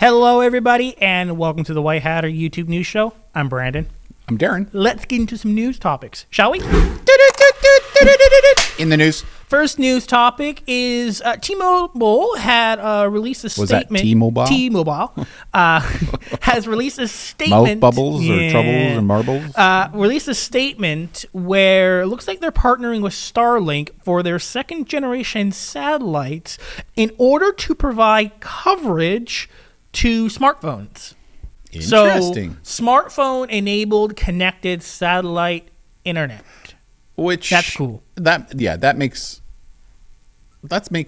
Hello, everybody, and welcome to the White Hatter YouTube News Show. I'm Brandon. I'm Darren. Let's get into some news topics, shall we? In the news. First news topic is T-Mobile had released a statement. Was that T-Mobile? T-Mobile has released a statement. Mouth bubbles or troubles or marbles? Released a statement where it looks like they're partnering with Starlink for their second generation satellites in order to provide coverage to smartphones. Interesting. So, smartphone-enabled connected satellite internet. That's cool. That makes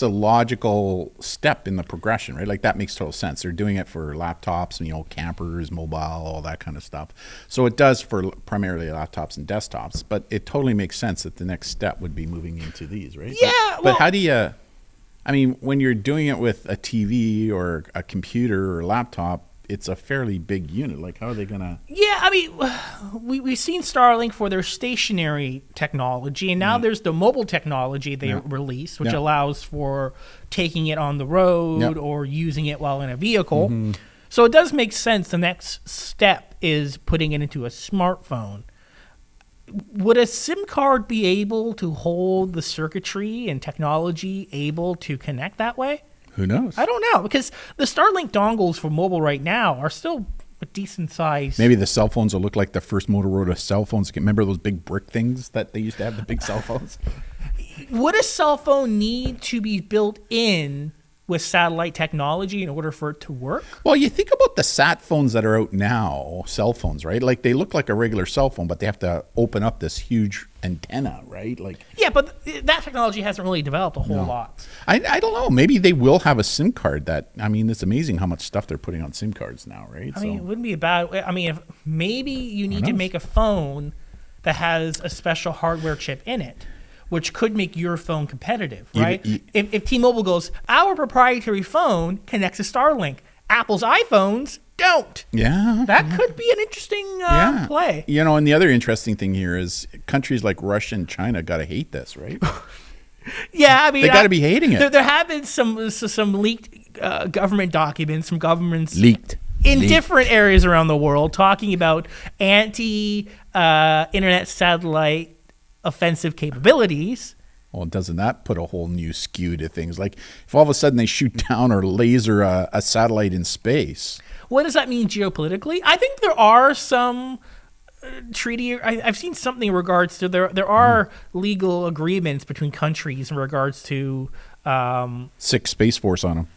a logical step in the progression, right? Like that makes total sense. They're doing it for laptops and campers, mobile, all that kind of stuff. So it does for primarily laptops and desktops, but it totally makes sense that the next step would be moving into these, right? Yeah. But how do you? I mean, when you're doing it with a TV or a computer or a laptop, it's a fairly big unit. Like, how are they going to... Yeah, I mean, we've seen Starlink for their stationary technology, and now there's the mobile technology they released, which allows for taking it on the road or using it while in a vehicle. Mm-hmm. So it does make sense. The next step is putting it into a smartphone. Would a SIM card be able to hold the circuitry and technology able to connect that way? Who knows? I don't know, because the Starlink dongles for mobile right now are still a decent size. Maybe the cell phones will look like the first Motorola cell phones. Remember those big brick things that they used to have, the big cell phones? Would a cell phone need to be built in with satellite technology in order for it to work? Well, you think about the sat phones that are out now, cell phones, right? Like they look like a regular cell phone, but they have to open up this huge antenna, right? Like, yeah, but that technology hasn't really developed a whole lot. I don't know. Maybe they will have a SIM card that, I mean, it's amazing how much stuff they're putting on SIM cards now, right? I mean, it wouldn't be a bad, I mean, if maybe you need to make a phone that has a special hardware chip in it, which could make your phone competitive, right? If T-Mobile goes, our proprietary phone connects to Starlink, Apple's iPhones don't. Yeah. That could be an interesting play. And the other interesting thing here is countries like Russia and China got to hate this, right? Yeah, I mean, they got to be hating it. There have been some leaked government documents from governments leaked different areas around the world talking about anti-internet satellite offensive capabilities. Well, doesn't that put a whole new skew to things? Like if all of a sudden they shoot down or laser a satellite in space. What does that mean geopolitically? I think there are some treaty. I've seen something in regards to there are legal agreements between countries in regards to Six Space Force on them.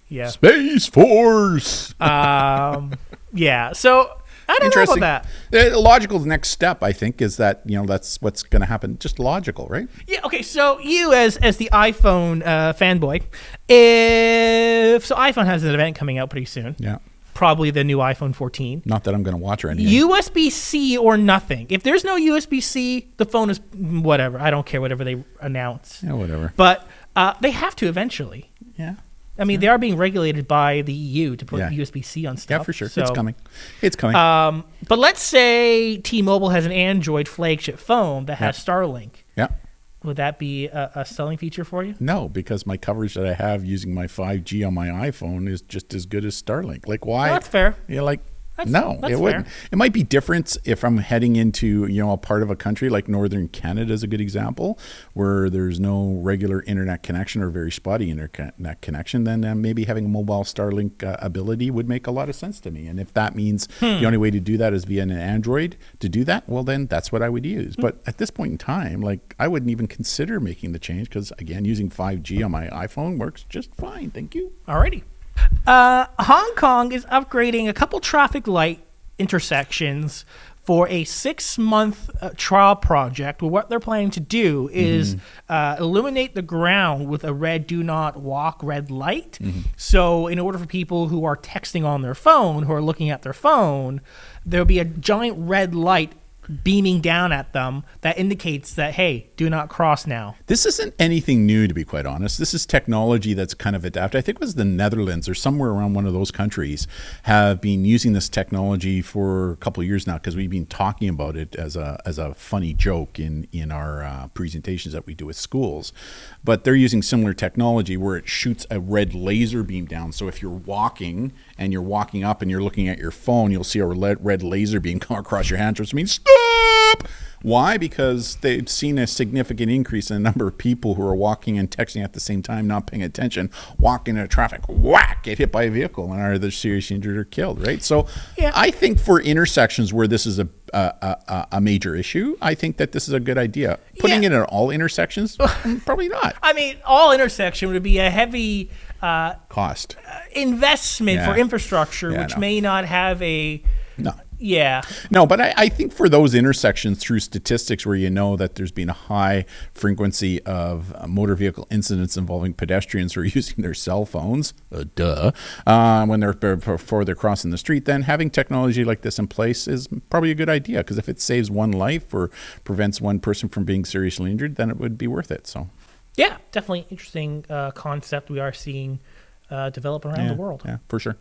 Yeah, Space Force. Yeah. So I don't know about that. The logical next step, I think, is that that's what's going to happen. Just logical, right? Yeah. Okay. So you, as the iPhone fanboy, iPhone has an event coming out pretty soon. Yeah. Probably the new iPhone 14. Not that I'm going to watch or anything. USB-C or nothing. If there's no USB-C, the phone is whatever. I don't care whatever they announce. Yeah, whatever. But they have to eventually. Yeah. I mean, they are being regulated by the EU to put USB-C on stuff. Yeah, for sure. So, it's coming. It's coming. But let's say T-Mobile has an Android flagship phone that has Starlink. Yeah. Would that be a selling feature for you? No, because my coverage that I have using my 5G on my iPhone is just as good as Starlink. Like, why? No, that's fair. That's fair. wouldn't. It might be different if I'm heading into a part of a country like Northern Canada is a good example, where there's no regular internet connection or very spotty internet connection. Then maybe having a mobile Starlink ability would make a lot of sense to me. And if that means the only way to do that is via an Android to do that, well then that's what I would use. But at this point in time, I wouldn't even consider making the change because again, using 5G on my iPhone works just fine. Thank you. Alrighty. Hong Kong is upgrading a couple traffic light intersections for a 6-month trial project. Well, what they're planning to do is illuminate the ground with a red do not walk red light. So in order for people who are texting on their phone, who are looking at their phone, there'll be a giant red light beaming down at them that indicates that, hey, do not cross now. This isn't anything new, to be quite honest. This is technology that's kind of adapted. I think it was the Netherlands or somewhere around one of those countries have been using this technology for a couple of years now, because we've been talking about it as a funny joke in our presentations that we do at schools. But they're using similar technology where it shoots a red laser beam down. So if you're walking and you're walking up and you're looking at your phone, you'll see a red laser beam come across your hand, which means stop. Why? Because they've seen a significant increase in the number of people who are walking and texting at the same time, not paying attention, walking into traffic, whack, get hit by a vehicle, and are either seriously injured or killed, right? So yeah. I think for intersections where this is a major issue, I think that this is a good idea. Putting it at all intersections, probably not. I mean, all intersection would be a heavy cost investment for infrastructure, which may not have a... No. Yeah. No, but I think for those intersections, through statistics where you know that there's been a high frequency of motor vehicle incidents involving pedestrians who are using their cell phones, when before they're crossing the street, then having technology like this in place is probably a good idea, because if it saves one life or prevents one person from being seriously injured, then it would be worth it. So, yeah, definitely interesting concept we are seeing develop around the world. Yeah, for sure.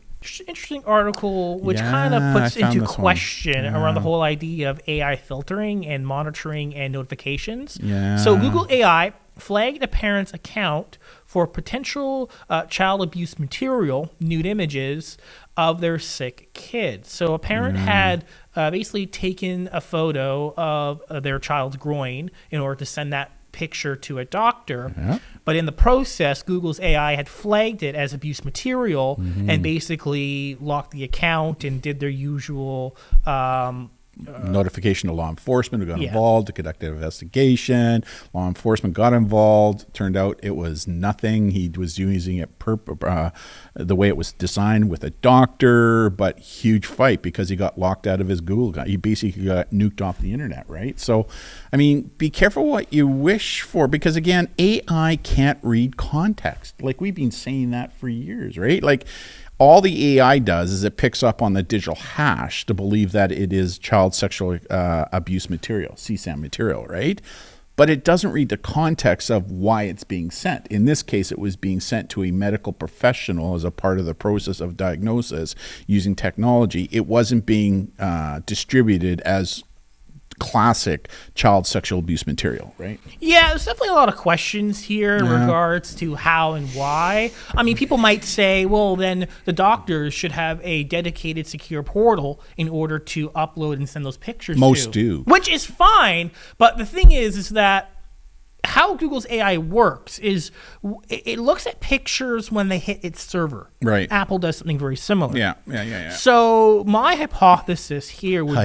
Interesting article, which kind of puts into question around the whole idea of AI filtering and monitoring and notifications. Yeah. So Google AI flagged a parent's account for potential child abuse material, nude images of their sick kids. So a parent had basically taken a photo of their child's groin in order to send that picture to a doctor, but in the process, Google's AI had flagged it as abuse material and basically locked the account and did their usual notification to law enforcement who got involved to conduct an investigation. Law enforcement got involved. Turned out it was nothing. He was using it the way it was designed with a doctor, but huge fight because he got locked out of his Google account. He basically got nuked off the internet, right? So, I mean, be careful what you wish for, because again, AI can't read context. Like, we've been saying that for years, right? Like, all the AI does is it picks up on the digital hash to believe that it is child sexual abuse material, CSAM material, right? But it doesn't read the context of why it's being sent. In this case, it was being sent to a medical professional as a part of the process of diagnosis using technology. It wasn't being distributed as classic child sexual abuse material, right? Yeah, there's definitely a lot of questions here in regards to how and why. I mean, people might say, well, then the doctors should have a dedicated secure portal in order to upload and send those pictures Most do. Which is fine, but the thing is that how Google's AI works is it looks at pictures when they hit its server. Right. Apple does something very similar. Yeah. So my hypothesis here would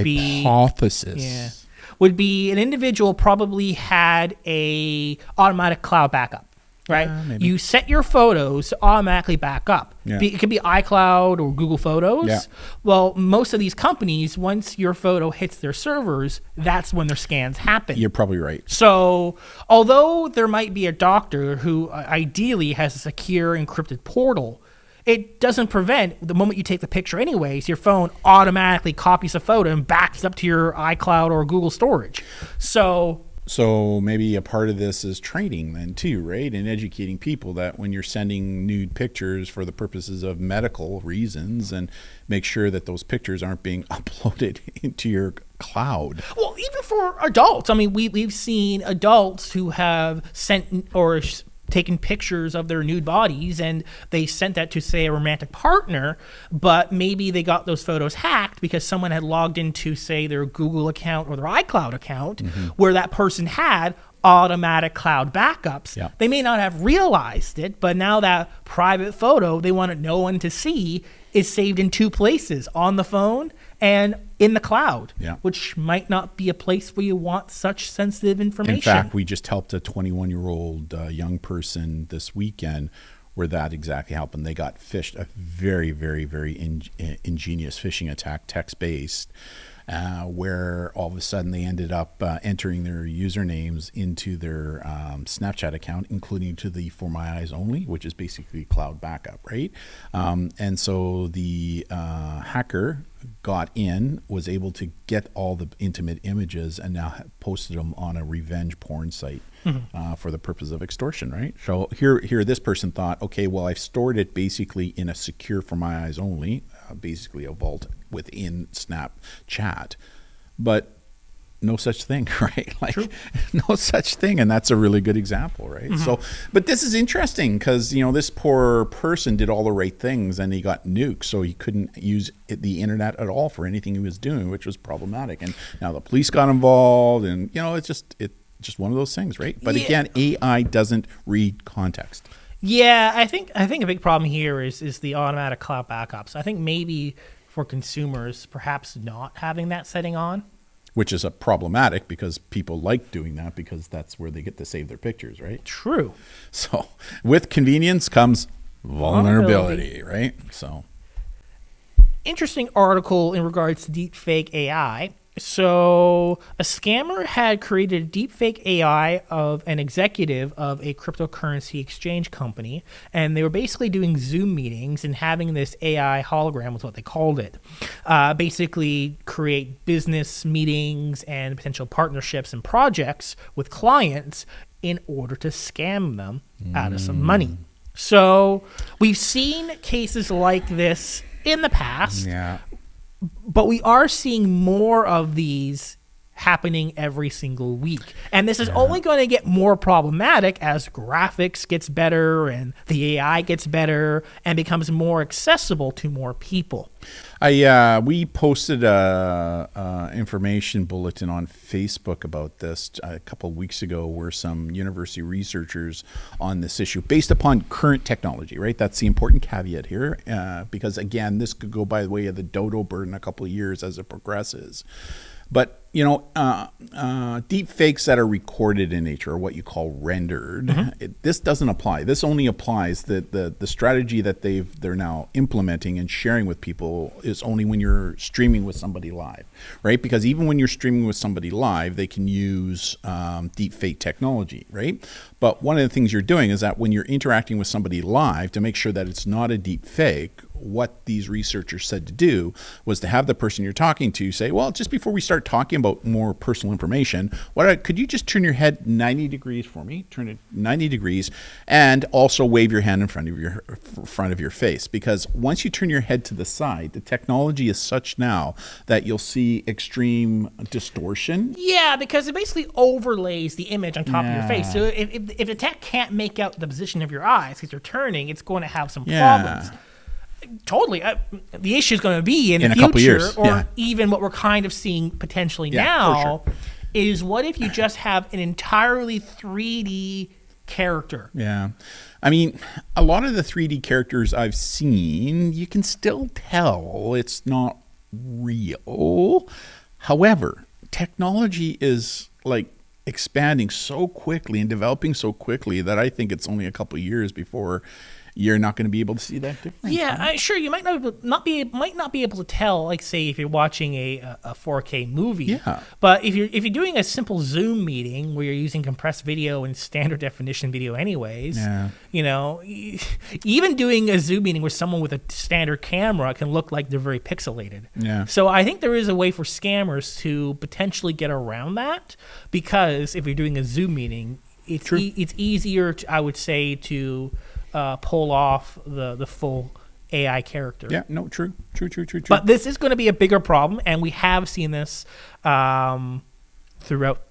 would be an individual probably had a automatic cloud backup, right? You set your photos to automatically back up. It could be iCloud or Google Photos. Well, most of these companies, once your photo hits their servers, that's when their scans happen. You're probably right. So although there might be a doctor who ideally has a secure encrypted portal, it doesn't prevent the moment you take the picture anyways, your phone automatically copies a photo and backs up to your iCloud or Google storage. So maybe a part of this is training then too, right? And educating people that when you're sending nude pictures for the purposes of medical reasons, and make sure that those pictures aren't being uploaded into your cloud. Well, even for adults. I mean, we've seen adults who have sent or taken pictures of their nude bodies and they sent that to, say, a romantic partner, but maybe they got those photos hacked because someone had logged into, say, their Google account or their iCloud account where that person had automatic cloud backups. They may not have realized it, but now that private photo they wanted no one to see is saved in two places, on the phone and in the cloud, which might not be a place where you want such sensitive information. In fact, we just helped a 21-year-old young person this weekend where that exactly happened. They got phished, a very, very, very ingenious phishing attack, text-based, where all of a sudden they ended up entering their usernames into their Snapchat account, including to the For My Eyes Only, which is basically cloud backup, right? And so the hacker got in, was able to get all the intimate images, and now posted them on a revenge porn site for the purpose of extortion, right? So here this person thought, okay, well, I've stored it basically in a secure for my eyes only, basically a vault within Snapchat, but no such thing, right? Like True. no such thing. And that's a really good example, right? So, but this is interesting because, this poor person did all the right things and he got nuked. So he couldn't use the internet at all for anything he was doing, which was problematic. And now the police got involved and, it's just one of those things, right? But again, AI doesn't read context. Yeah, I think a big problem here is the automatic cloud backups. I think maybe for consumers, perhaps not having that setting on. Which is a problematic because people like doing that because that's where they get to save their pictures, right? True. So with convenience comes vulnerability, right? So interesting article in regards to deepfake AI. So a scammer had created a deepfake AI of an executive of a cryptocurrency exchange company, and they were basically doing Zoom meetings and having this AI hologram was what they called it. Basically create business meetings and potential partnerships and projects with clients in order to scam them out of some money. So we've seen cases like this in the past. yeah. But we are seeing more of these happening every single week. And this is only going to get more problematic as graphics gets better and the AI gets better and becomes more accessible to more people. We posted a information bulletin on Facebook about this a couple of weeks ago, where some university researchers on this issue, based upon current technology, right? That's the important caveat here, because again, this could go by the way of the dodo bird in a couple of years as it progresses. But deep fakes that are recorded in nature, or what you call rendered, this doesn't apply. This only applies the strategy that they're now implementing and sharing with people is only when you're streaming with somebody live, right? Because even when you're streaming with somebody live, they can use deep fake technology, right? But one of the things you're doing is that when you're interacting with somebody live, to make sure that it's not a deep fake, what these researchers said to do was to have the person you're talking to say, well, just before we start talking about more personal information, could you just turn your head 90 degrees for me? Turn it 90 degrees and also wave your hand in front of your face. Because once you turn your head to the side, the technology is such now that you'll see extreme distortion. Yeah, because it basically overlays the image on top of your face. So if the tech can't make out the position of your eyes because you're turning, it's going to have some problems. Totally. The issue is going to be in the future, couple years. or even what we're kind of seeing potentially now, is what if you just have an entirely 3D character? Yeah. I mean, a lot of the 3D characters I've seen, you can still tell it's not real. However, technology is like expanding so quickly and developing so quickly that I think it's only a couple of years before you're not going to be able to see that difference. Yeah, sure. You might not be able to tell, like, say, if you're watching a 4K movie. Yeah. But if you're doing a simple Zoom meeting where you're using compressed video and standard definition video, anyways, even doing a Zoom meeting with someone with a standard camera can look like they're very pixelated. Yeah. So I think there is a way for scammers to potentially get around that, because if you're doing a Zoom meeting, it's easier, I would say, to pull off the full AI character. Yeah, no, true. But this is going to be a bigger problem, and we have seen this throughout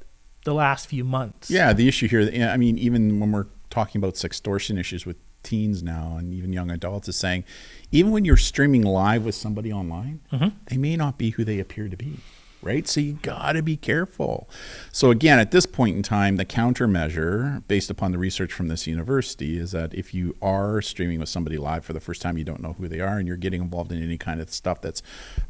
the last few months. Yeah, the issue here, I mean, even when we're talking about sextortion issues with teens now and even young adults, is saying, even when you're streaming live with somebody online, they may not be who they appear to be. Right? So you got to be careful. So again, at this point in time, the countermeasure, based upon the research from this university, is that if you are streaming with somebody live for the first time, you don't know who they are, and you're getting involved in any kind of stuff that's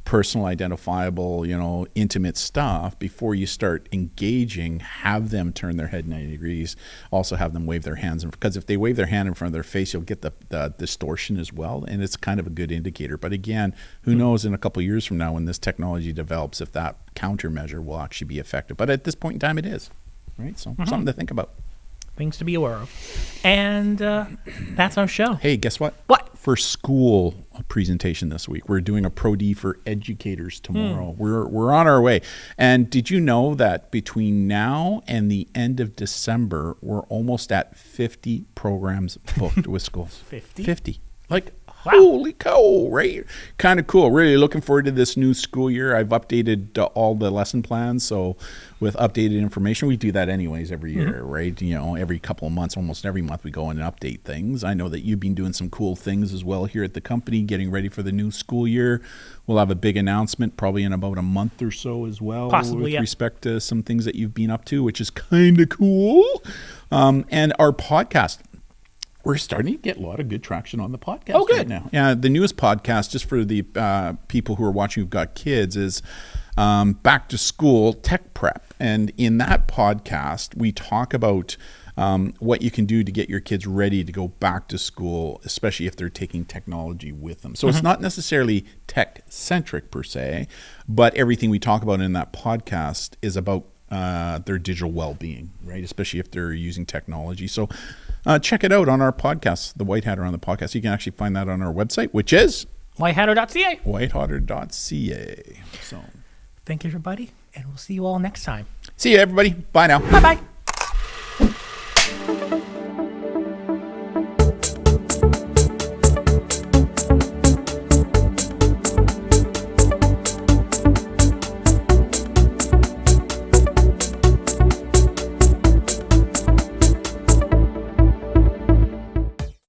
personal, identifiable, intimate stuff, before you start engaging, have them turn their head 90 degrees, also have them wave their hands. Because if they wave their hand in front of their face, you'll get the distortion as well, and it's kind of a good indicator. But again, who knows in a couple of years from now when this technology develops, if that countermeasure will actually be effective. But at this point in time, it is, right? So something to think about. Things to be aware of. And that's our show. Hey, guess what? What? For school presentation this week, we're doing a Pro D for educators tomorrow. We're on our way. And did you know that between now and the end of December, we're almost at 50 programs booked with schools? 50? 50. Like, wow. Holy cow, right? Kind of cool. Really looking forward to this new school year. I've updated all the lesson plans. So with updated information, we do that anyways every year, right? You know, every couple of months, almost every month we go in and update things. I know that you've been doing some cool things as well here at the company, getting ready for the new school year. We'll have a big announcement probably in about a month or so as well. Possibly, with respect to some things that you've been up to, which is kind of cool. And our podcast. We're starting to get a lot of good traction on the podcast right now. Yeah, the newest podcast, just for the people who are watching who've got kids, is Back to School Tech Prep. And in that podcast, we talk about what you can do to get your kids ready to go back to school, especially if they're taking technology with them. So it's not necessarily tech-centric per se, but everything we talk about in that podcast is about their digital well-being, right? Especially if they're using technology. So check it out on our podcast, The White Hatter on the podcast. You can actually find that on our website, which is whitehatter.ca. whitehatter.ca. So thank you, everybody, and we'll see you all next time. see you, everybody. Bye now. Bye-bye.